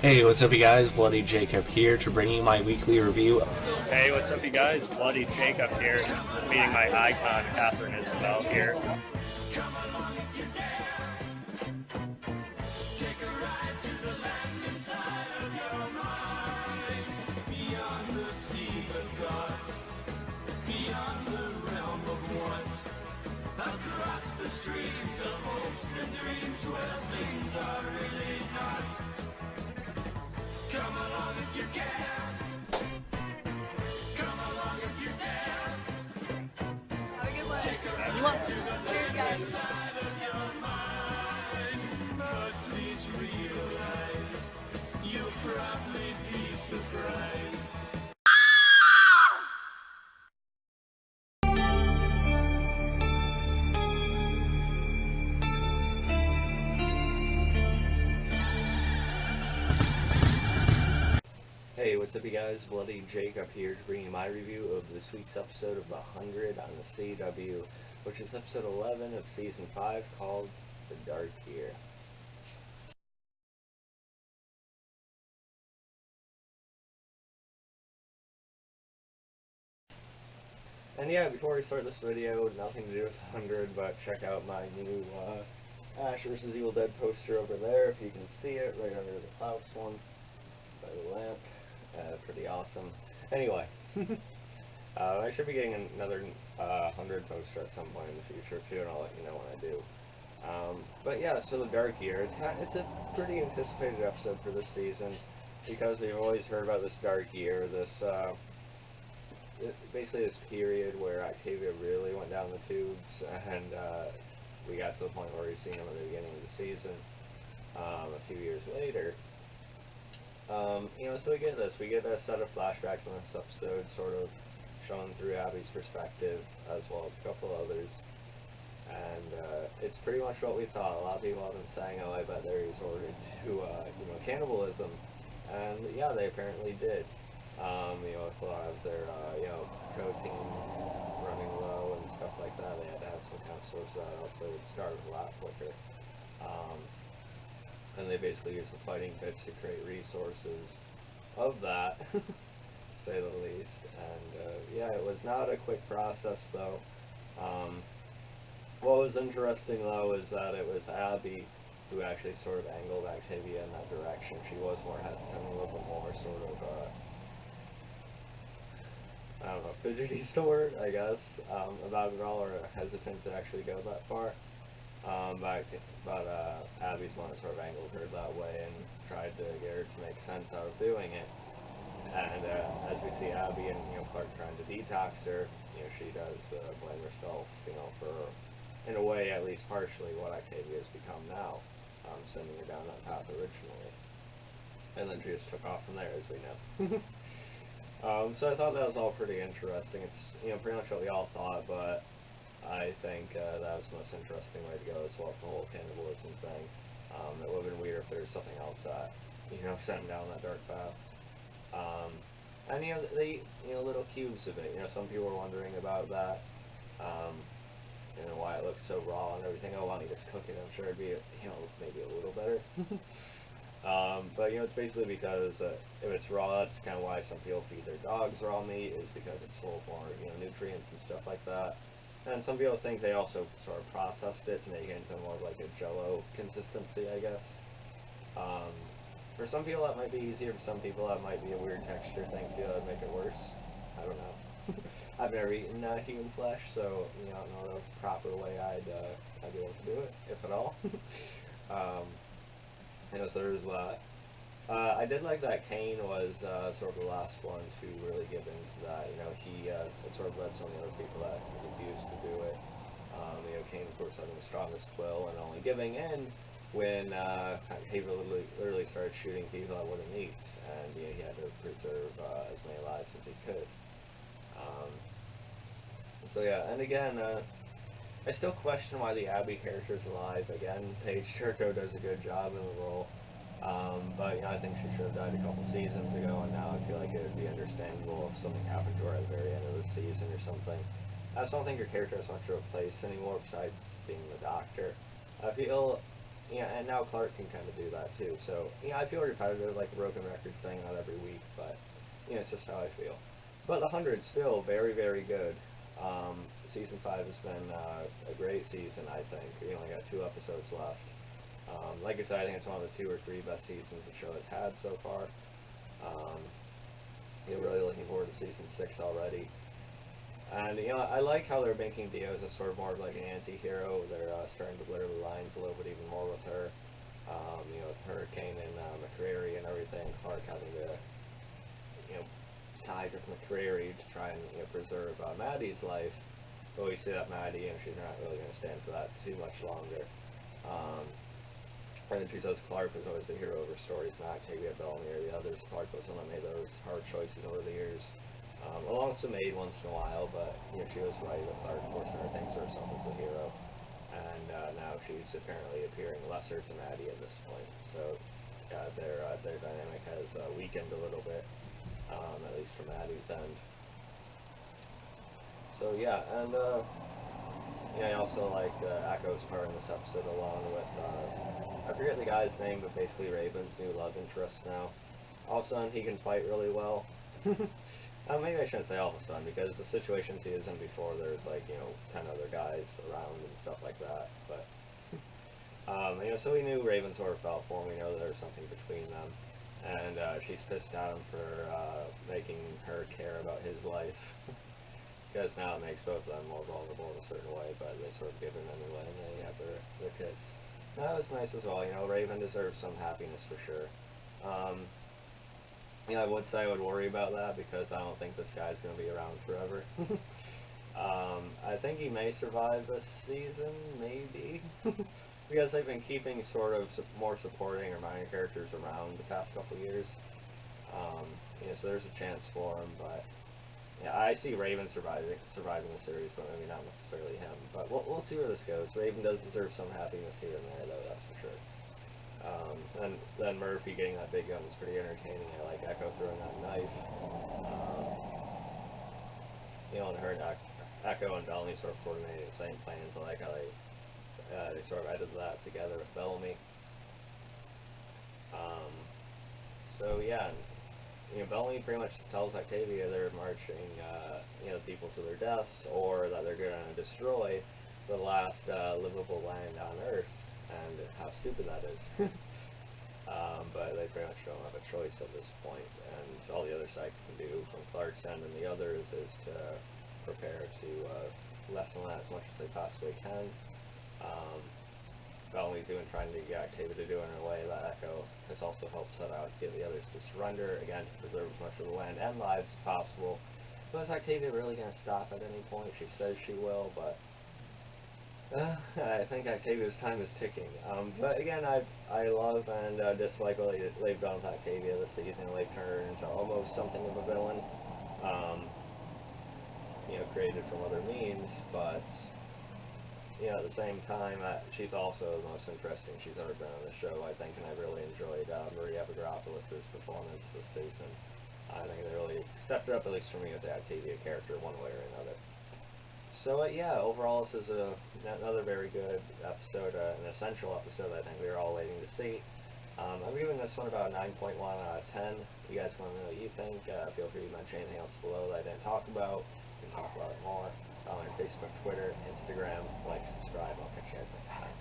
Hey, what's up, you guys? Bloody Jacob here to bring you my weekly review. Hey, what's up, you guys? Bloody Jacob here, meeting my icon, Catherine Isabel here. Across the streams of hopes and dreams where things are really not. Come along if you can. Come along if you dare. Have a good one. Cheers, guys. Side of your mind. But please realize you'll probably be surprised. Hey, what's up, you guys? Bloody Jacob here to bring you my review of this week's episode of The 100 on the CW, which is episode 11 of season 5 called The Dark Year. And yeah, before we start this video, nothing to do with 100, but check out my new Ash vs. Evil Dead poster over there, if you can see it, right under the Klaus one, by the lamp. Pretty awesome. Anyway, I should be getting another 100 poster at some point in the future too, and I'll let you know when I do. But yeah, so The Dark Year, it's a pretty anticipated episode for this season, because we've always heard about this Dark Year, this basically this period where Octavia really went down the tubes, and we got to the point where we've seen him at the beginning of the season, a few years later. So we get this. We get a set of flashbacks in this episode, sort of shown through Abby's perspective, as well as a couple others. And it's pretty much what we thought. A lot of people have been saying, oh, I bet they're resorted to, cannibalism. And yeah, they apparently did. With a lot of their, protein running low and stuff like that, they had to have some kind of source of that else they would starve a lot quicker. And they basically use the fighting pits to create resources of that, to say the least. And yeah, it was not a quick process, though. What was interesting, though, is that it was Abby who actually sort of angled Octavia in that direction. She was more hesitant, a little bit more sort of, I don't know, fidgety is the word, I guess, about it all, or hesitant to actually go that far. But Abby's one that sort of angled her that way and tried to get her to make sense out of doing it. And as we see Abby and Clark trying to detox her, she does blame herself, for, in a way, at least partially, what Octavia has become now, sending her down that path originally. And then she just took off from there, as we know. So I thought that was all pretty interesting. It's pretty much what we all thought, but I think that was the most interesting way to go as well, the whole cannibalism thing. It would have been weird if there was something else that, sent him down that dark path. And, they, little cubes of it. Some people were wondering about that, why it looked so raw and everything. Oh, why don't you just cook it? I'm sure it'd be, maybe a little better. But, it's basically because if it's raw, that's kind of why some people feed their dogs raw meat, is because it's full of more, nutrients and stuff like that. And some people think they also sort of processed it to make it into more of like a jello consistency, I guess. For some people that might be easier, for some people that might be a weird texture thing too, that would make it worse. I don't know. I've never eaten human flesh, so I don't know the proper way I'd be able to do it, if at all. So there's that. I did like that Kane was sort of the last one to really give into that. He it sort of led so many other people that refused to do it. Kane, of course, having the strongest will and only giving in when he literally started shooting people that wouldn't eat, and he had to preserve as many lives as he could. So yeah, and again, I still question why the Abby character is alive. Again, Paige Turco does a good job in the role. But I think she should have died a couple seasons ago, and now I feel like it would be understandable if something happened to her at the very end of the season or something. I just don't think her character has much of a place anymore besides being the Doctor. I feel yeah, and now Clark can kind of do that too. So yeah, I feel repetitive, like a broken record thing, not every week, but it's just how I feel. But the 100 still very, very good. Season 5 has been a great season, I think. We only got 2 episodes left. Like I said, I think it's one of the 2 or 3 best seasons the show has had so far. Really looking forward to season 6 already. And I like how they're making Dio as sort of more of like an anti-hero. They're starting to blur the lines a little bit even more with her. With Hurricane and McCreary and everything, Clark having to side with McCreary to try and preserve Maddie's life. But we see that Maddie, she's not really going to stand for that too much longer. And then she says Clark was always the hero of her stories, not Octavia Bellamy or the others. Clark was the one that made those hard choices over the years. Along with some Maid once in a while, but she was right with Clark forcing her thinks of herself as the hero. And now she's apparently appearing lesser to Maddie at this point. So their dynamic has weakened a little bit, at least from Maddie's end. So yeah, and I also liked Echo's part in this episode, along with I forget the guy's name, but basically Raven's new love interest now. All of a sudden, he can fight really well. Maybe I shouldn't say all of a sudden, because the situations he was in before, there's like 10 other guys around and stuff like that. But so we knew Raven sort of felt for him. We know there was something between them, and she's pissed at him for making her care about his life. Because now it makes both of them more vulnerable in a certain way, but they sort of give in anyway, and they have their kiss. That was nice as well. Raven deserves some happiness for sure. I would say I would worry about that because I don't think this guy's going to be around forever. I think he may survive this season, maybe. Because they've been keeping sort of more supporting or minor characters around the past couple years. So there's a chance for him, but yeah, I see Raven surviving the series, but maybe not necessarily him. But we'll see where this goes. Raven does deserve some happiness here and there, though, that's for sure. And then Murphy getting that big gun is pretty entertaining. I like Echo throwing that knife. And her and Echo and Bellamy sort of coordinating the same plans. I like how they sort of edited that together with Bellamy. So yeah. Bellamy pretty much tells Octavia they're marching, people to their deaths, or that they're going to destroy the last livable land on Earth, and how stupid that is. But they pretty much don't have a choice at this point, and all the other side can do, from Clark's end and the others, is to prepare to lessen that as much as they possibly can. Bellamy's trying to get Octavia to do it in a way that Echo has also helped set out to get the others to surrender, again, to preserve as much of the land and lives as possible. So is Octavia really going to stop at any point? She says she will, but I think Octavia's time is ticking. But again, I love and dislike what they've done with Octavia this season. They've turned her into almost something of a villain, created from other means, but at the same time, she's also the most interesting she's ever been on the show, I think, and I really enjoyed Maria Avgeropoulos' performance this season. I think they really stepped it up, at least for me, with the Octavia character, one way or another. So, yeah, overall, this is another very good episode, an essential episode I think we were all waiting to see. I'm giving this one about a 9.1 out of 10. If you guys want to know what you think, feel free to mention anything else below that I didn't talk about. We can talk about it more. On Facebook, Twitter, Instagram. Like, subscribe. I'll catch you guys next time.